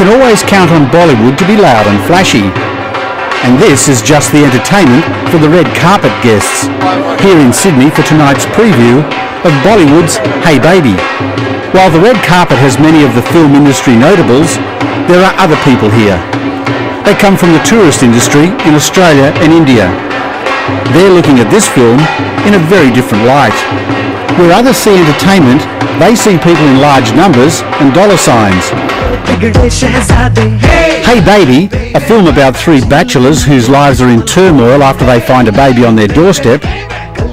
can always count on Bollywood to be loud and flashy. And this is just the entertainment for the red carpet guests, here in Sydney for tonight's preview of Bollywood's Hey Baby. While the red carpet has many of the film industry notables, there are other people here. They come from the tourist industry in Australia and India. They're looking at this film in a very different light. Where others see entertainment, they see people in large numbers and dollar signs. Hey Baby, a film about three bachelors whose lives are in turmoil after they find a baby on their doorstep,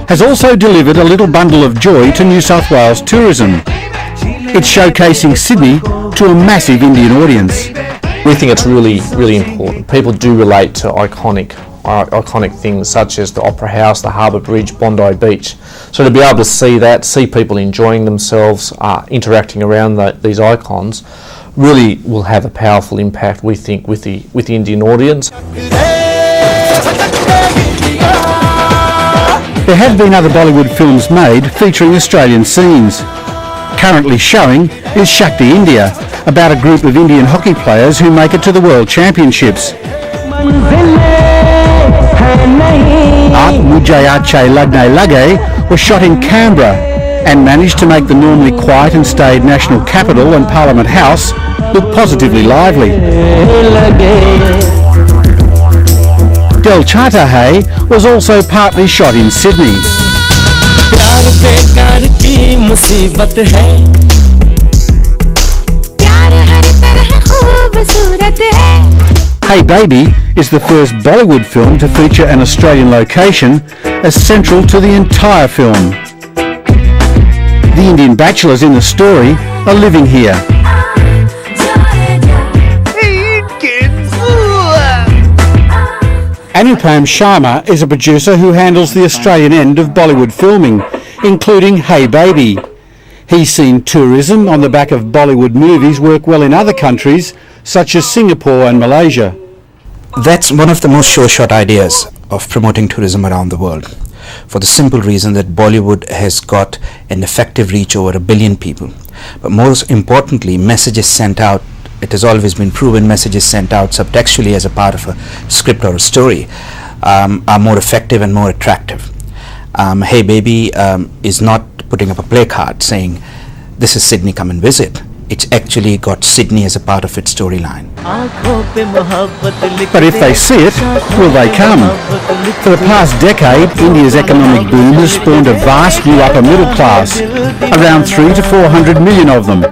has also delivered a little bundle of joy to New South Wales tourism. It's showcasing Sydney to a massive Indian audience. We think it's really important. People do relate to iconic things such as the Opera House, the Harbour Bridge, Bondi Beach. So to be able to see that, see people enjoying themselves, interacting around these icons, really will have a powerful impact, we think, with the Indian audience. There have been other Bollywood films made featuring Australian scenes. Currently showing is Shakti India, about a group of Indian hockey players who make it to the World Championships. Aap Mujhe Achhe Lagne Lage was shot in Canberra and managed to make the normally quiet and staid National Capital and Parliament House look positively lively. Dil Chahta Hai was also partly shot in Sydney. Hey Baby is the first Bollywood film to feature an Australian location as central to the entire film. The Indian bachelors in the story are living here. Anupam Sharma is a producer who handles the Australian end of Bollywood filming, including Hey Baby. He's seen tourism on the back of Bollywood movies work well in other countries, such as Singapore and Malaysia. That's one of the most sure-shot ideas of promoting tourism around the world, for the simple reason that Bollywood has got an effective reach over 1 billion people. But most importantly, messages sent out, it has always been proven, messages sent out subtextually as a part of a script or a story are more effective and more attractive. Hey Baby is not putting up a placard saying, "This is Sydney, come and visit." It's actually got Sydney as a part of its storyline. But if they see it, will they come? For the past decade, India's economic boom has spawned a vast new upper middle class, around 300 to 400 million of them.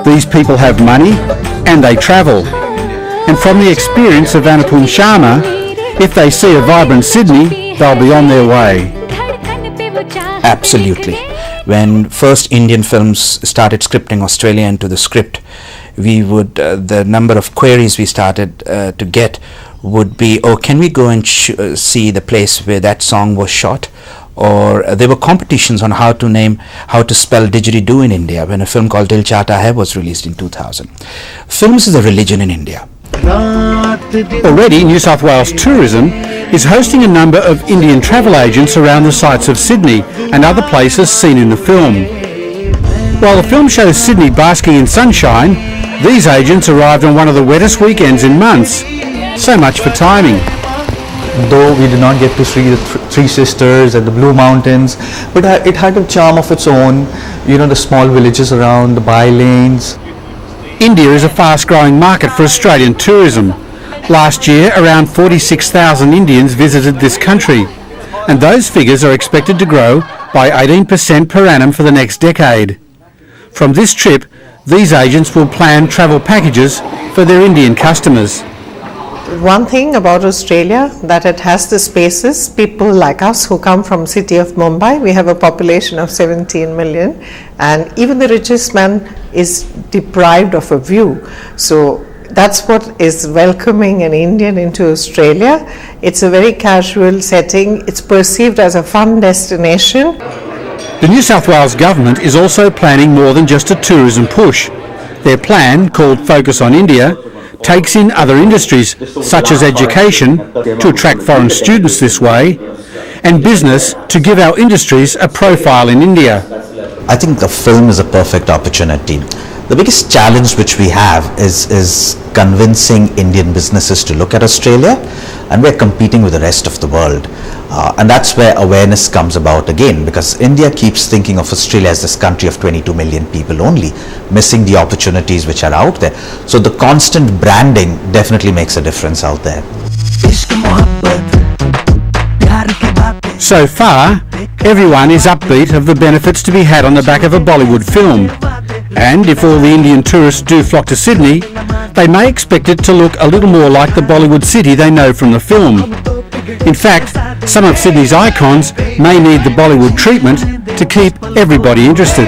These people have money and they travel. And from the experience of Anupam Sharma, if they see a vibrant Sydney, they'll be on their way. Absolutely. When first Indian films started scripting Australia into the script, we would the number of queries we started to get would be, oh, can we go and see the place where that song was shot? Or there were competitions on how to spell didgeridoo in India when a film called Dil Chahta Hai was released in 2000. Films is a religion in India. Already, New South Wales Tourism is hosting a number of Indian travel agents around the sights of Sydney and other places seen in the film. While the film shows Sydney basking in sunshine, these agents arrived on one of the wettest weekends in months. So much for timing. Though we did not get to see the Three Sisters and the Blue Mountains, but it had a charm of its own, the small villages around, the by-lanes. India is a fast-growing market for Australian tourism. Last year, around 46,000 Indians visited this country, and those figures are expected to grow by 18% per annum for the next decade. From this trip, these agents will plan travel packages for their Indian customers. One thing about Australia, that it has the spaces, people like us who come from city of Mumbai, we have a population of 17 million, and even the richest man is deprived of a view. So that's what is welcoming an Indian into Australia. It's a very casual setting, it's perceived as a fun destination. The New South Wales government is also planning more than just a tourism push. Their plan, called Focus on India, takes in other industries such as education to attract foreign students this way, and business to give our industries a profile in India. I think the film is a perfect opportunity The biggest challenge which we have is convincing Indian businesses to look at Australia, and we're competing with the rest of the world. And that's where awareness comes about again, because India keeps thinking of Australia as this country of 22 million people only, missing the opportunities which are out there. So the constant branding definitely makes a difference out there. So far, everyone is upbeat of the benefits to be had on the back of a Bollywood film. And if all the Indian tourists do flock to Sydney, they may expect it to look a little more like the Bollywood city they know from the film. In fact, some of Sydney's icons may need the Bollywood treatment to keep everybody interested.